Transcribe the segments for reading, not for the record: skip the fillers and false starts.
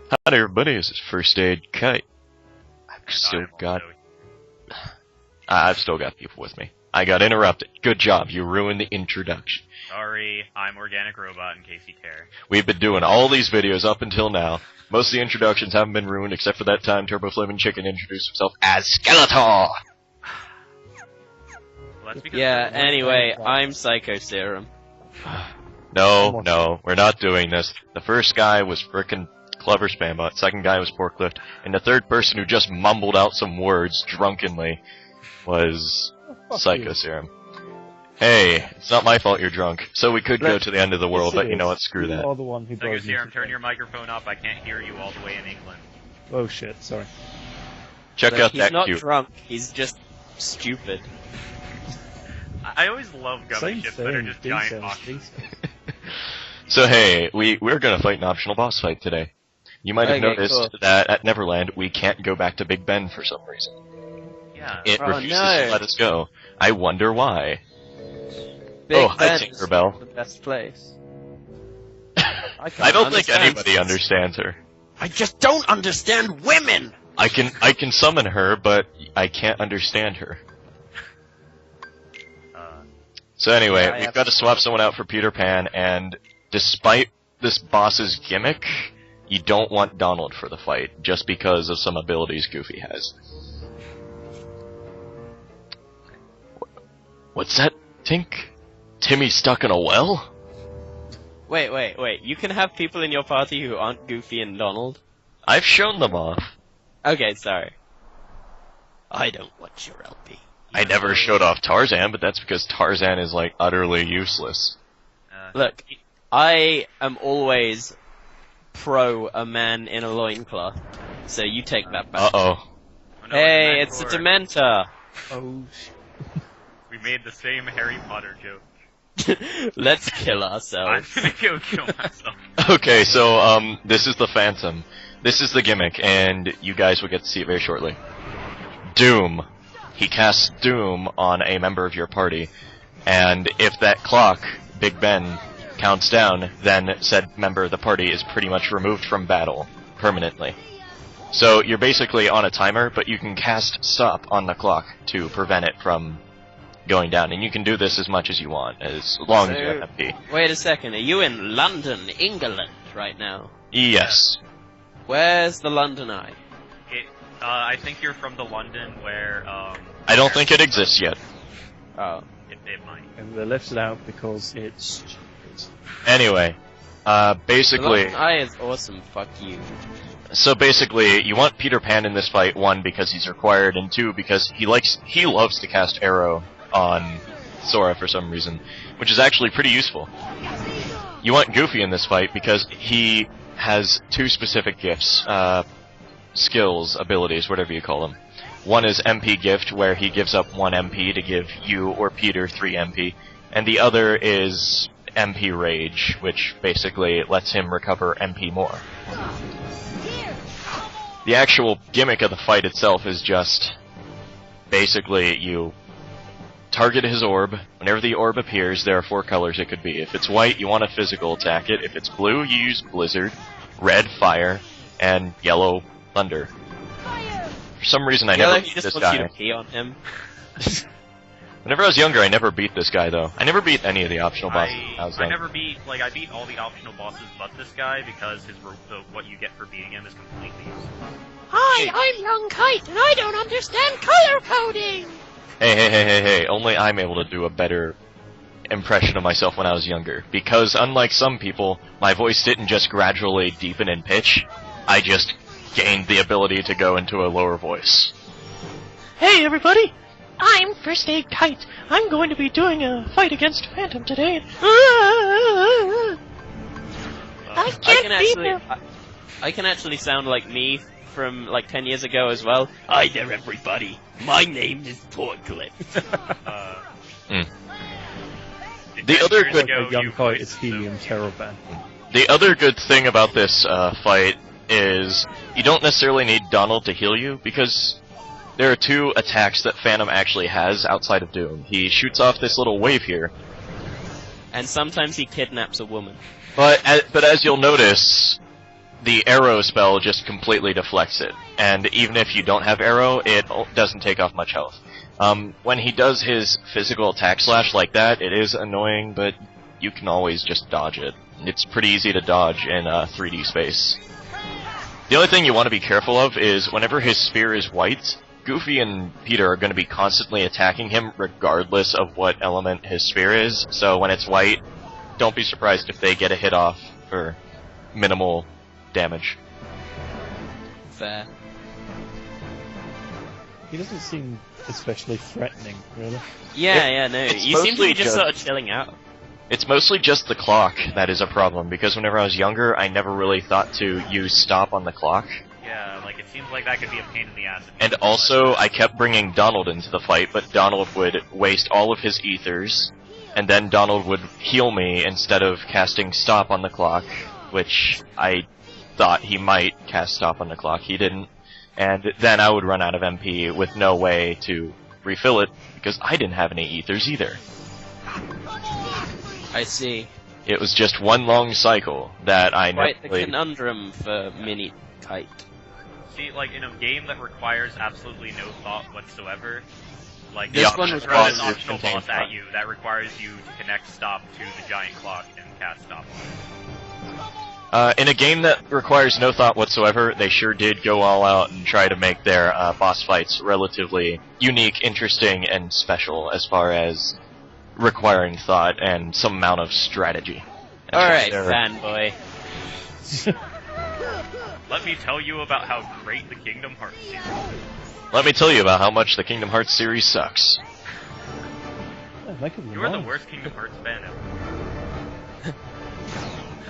Hi everybody, this is First Aid Kite. I've still got people with me. I got interrupted. Good job, you ruined the introduction. Sorry, I'm Organic Robot in case you care. We've been doing all these videos up until now. Most of the introductions haven't been ruined except for that time Turbo Flamin' Chicken introduced himself as Skeletor! Well, yeah, anyway, I'm Psycho Serum. No, we're not doing this. The first guy was frickin' Clever Spambot, second guy was Forklift, and the third person who just mumbled out some words drunkenly was Psycho Serum. Hey, it's not my fault you're drunk, so we could go to the end of the world, but you know what, screw that. Psycho Serum, turn your microphone up, I can't hear you all the way in England. Oh shit, sorry. Check out that He's not cute. drunk, he's just stupid. I always love gummy ships that are just giant boxes. So hey, we're gonna fight an optional boss fight today. You might have noticed that at Neverland we can't go back to Big Ben for some reason. Yeah. It refuses to let us go. I wonder why. Big hi Tinkerbell. The best place. I don't think anybody understands her. I just don't understand women! I can summon her, but I can't understand her. So anyway, we've got to swap someone out for Peter Pan, and despite this boss's gimmick, you don't want Donald for the fight, just because of some abilities Goofy has. What's that, Tink? Timmy stuck in a well? Wait, you can have people in your party who aren't Goofy and Donald? I've shown them off. Okay, sorry. I don't watch your LP. I never showed off Tarzan, but that's because Tarzan is, like, utterly useless. Look, I am always pro a man in a loincloth, so you take that back. Uh-oh. Oh, no, Hey, it's a Dementor! Oh We made the same Harry Potter joke. Let's kill ourselves. I'm gonna go kill myself. Okay, so, this is the Phantom. This is the gimmick, and you guys will get to see it very shortly. Doom. He casts Doom on a member of your party, and if that clock, Big Ben, counts down, then said member of the party is pretty much removed from battle, permanently. So you're basically on a timer, but you can cast Stop on the clock to prevent it from going down, and you can do this as much as you want, as long as you have MP. Wait a second, are you in London, England, right now? Yes. Where's the London Eye? I think you're from the London where, I don't think it exists yet. Oh. It might. And they left it out because it's stupid. Anyway, basically... The London Eye is awesome, fuck you. So basically, you want Peter Pan in this fight, one, because he's required, and two, because he loves to cast Arrow on Sora for some reason, which is actually pretty useful. You want Goofy in this fight because he has two specific gifts, skills, abilities, whatever you call them. One is MP Gift, where he gives up 1 MP to give you or Peter 3 MP, and the other is MP Rage, which basically lets him recover MP more. The actual gimmick of the fight itself is just, basically, you target his orb. Whenever the orb appears, there are 4 colors it could be. If it's white, you want to physical attack it. If it's blue, you use Blizzard, red, Fire, and yellow, Thunder. For some reason, I never beat this guy. You to pee on him. Whenever I was younger, I never beat this guy, though. I never beat any of the optional bosses. I never beat, I beat all the optional bosses but this guy, because what you get for beating him is completely useless. Hi, I'm Young Kite, and I don't understand color coding! Hey, only I'm able to do a better impression of myself when I was younger. Because, unlike some people, my voice didn't just gradually deepen in pitch, I just gained the ability to go into a lower voice. Hey everybody! I'm First Aid Kite. I'm going to be doing a fight against Phantom today. I can actually sound like me from like 10 years ago as well. Hi there, everybody. My name is Forklift. The other good Young Kite is Helium Terrorband. The other good thing about this fight is you don't necessarily need Donald to heal you, because there are 2 attacks that Phantom actually has outside of Doom. He shoots off this little wave here. And sometimes he kidnaps a woman. But as you'll notice, the arrow spell just completely deflects it. And even if you don't have arrow, it doesn't take off much health. When he does his physical attack slash like that, it is annoying, but you can always just dodge it. It's pretty easy to dodge in 3D space. The only thing you want to be careful of is whenever his spear is white, Goofy and Peter are going to be constantly attacking him regardless of what element his spear is, so when it's white, don't be surprised if they get a hit off for minimal damage. Fair. He doesn't seem especially threatening, really. Yeah, no. it's You seem to mostly be just just- sort of chilling out. It's mostly just the clock that is a problem, because whenever I was younger, I never really thought to use stop on the clock. Yeah, like, it seems like that could be a pain in the ass. And also, I kept bringing Donald into the fight, but Donald would waste all of his ethers, and then Donald would heal me instead of casting stop on the clock, which I thought he might cast stop on the clock. He didn't. And then I would run out of MP with no way to refill it, because I didn't have any ethers either. I see. It was just one long cycle that I never Quite the played. conundrum for Mini Kite. See, like, in a game that requires absolutely no thought whatsoever, like, This they one just requires throw an optional contained boss at thought. you that requires you to connect stop to the giant clock and cast stop on it. In a game that requires no thought whatsoever, they sure did go all out and try to make their boss fights relatively unique, interesting, and special as far as requiring thought and some amount of strategy. Alright, They're- fanboy. Let me tell you about how great the Kingdom Hearts series is. Let me tell you about how much the Kingdom Hearts series sucks. Yeah, make up your You are the mind. worst Kingdom Hearts fan ever.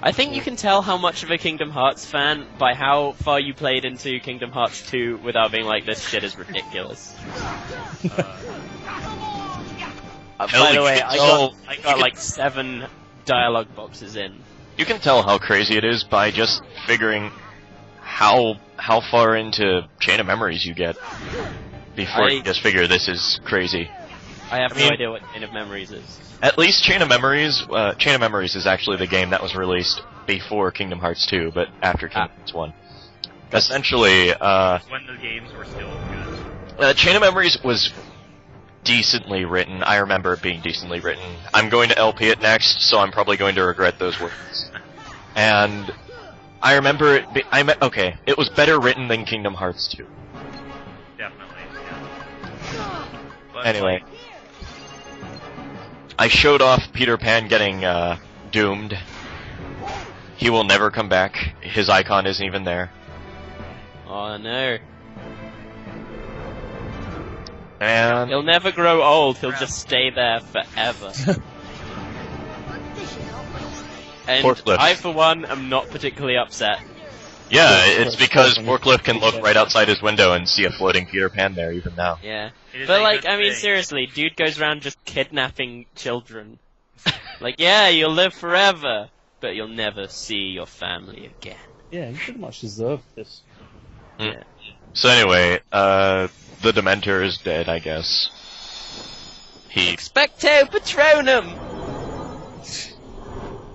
I think you can tell how much of a Kingdom Hearts fan by how far you played into Kingdom Hearts 2 without being like, this shit is ridiculous. By Hell, the you way, can I tell- got like 7 dialogue boxes in. You can tell how crazy it is by just figuring how far into Chain of Memories you get before you just figure this is crazy. I have I mean- no idea what Chain of Memories is. At least Chain of Memories is actually the game that was released before Kingdom Hearts 2, but after Kingdom Hearts 1. Essentially, When the games were still good. Chain of Memories was decently written. I remember it being decently written. I'm going to LP it next, so I'm probably going to regret those words. And I remember it. Okay, it was better written than Kingdom Hearts 2. Definitely, yeah. But, Anyway, like, I showed off Peter Pan getting doomed. He will never come back. His icon isn't even there. Oh no. And He'll never grow old, he'll just stay there forever. And Forklift. I, for one, am not particularly upset. yeah, it's because Forklift can look right outside his window and see a floating Peter Pan there even now. Yeah. it is But a like, good I mean, thing. seriously, dude goes around just kidnapping children. Like, yeah, you'll live forever, but you'll never see your family again. Yeah, you pretty much deserve this. Yeah. So anyway, the Dementor is dead, I guess. He Expecto Patronum!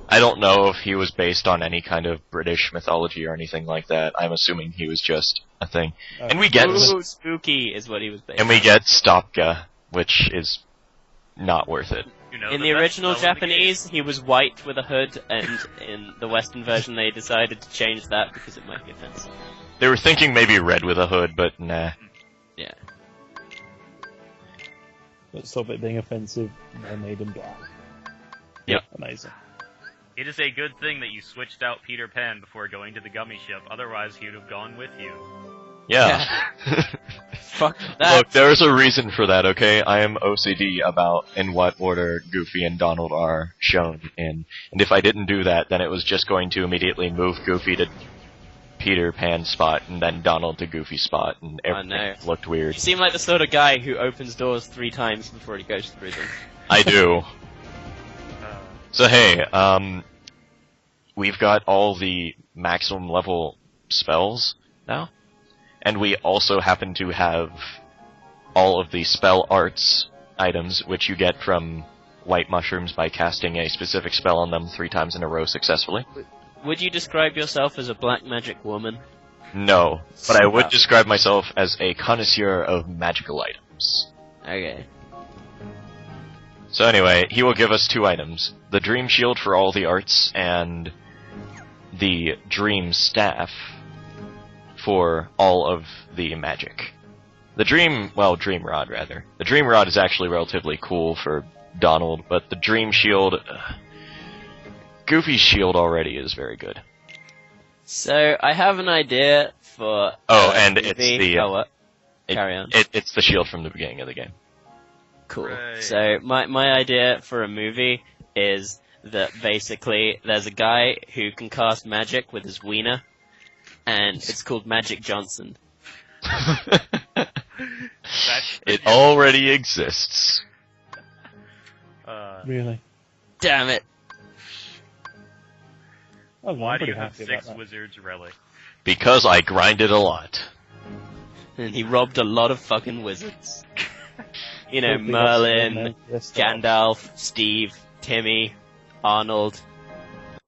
I don't know if he was based on any kind of British mythology or anything like that. I'm assuming he was just a thing. And we get Ooh, spooky is what he was based and we get Stopka, which is not worth it. You know, In the best original spell in the Japanese, he was white with a hood, and in the Western version they decided to change that because it might be offensive. They were thinking maybe red with a hood, but nah. Yeah. But stop it being offensive, they made him black. Yep. Amazing. It is a good thing that you switched out Peter Pan before going to the gummy ship, otherwise he would have gone with you. Yeah. Fuck that. Look, there's a reason for that, okay? I am OCD about in what order Goofy and Donald are shown in. And if I didn't do that, then it was just going to immediately move Goofy to Peter Pan's spot, and then Donald to Goofy's spot, and everything no. looked weird. You seem like the sort of guy who opens doors 3 times before he goes through them. I do. So hey, we've got all the maximum level spells now, and we also happen to have all of the spell arts items, which you get from white mushrooms by casting a specific spell on them 3 times in a row successfully. would you describe yourself as a black magic woman? No, but I would Oh. describe myself as a connoisseur of magical items. Okay. So anyway, he will give us 2 items. The Dream Shield for all the arts, and the Dream Staff for all of the magic. The Dream Rod, rather. The Dream Rod is actually relatively cool for Donald, but the Dream Shield... Goofy's shield already is very good. So, I have an idea for... And movie. it's the... Oh, what? Carry on. It's the shield from the beginning of the game. Cool. Hooray. So my idea for a movie is that basically there's a guy who can cast magic with his wiener, and it's called Magic Johnson. It already exists. Really? Damn it! I'm Why do pretty you have happy about 6 that. wizards relic? Because I grinded a lot. And he robbed a lot of fucking wizards. You know, Hopefully that's the one Merlin, that they're still- Gandalf, Steve, Timmy, Arnold,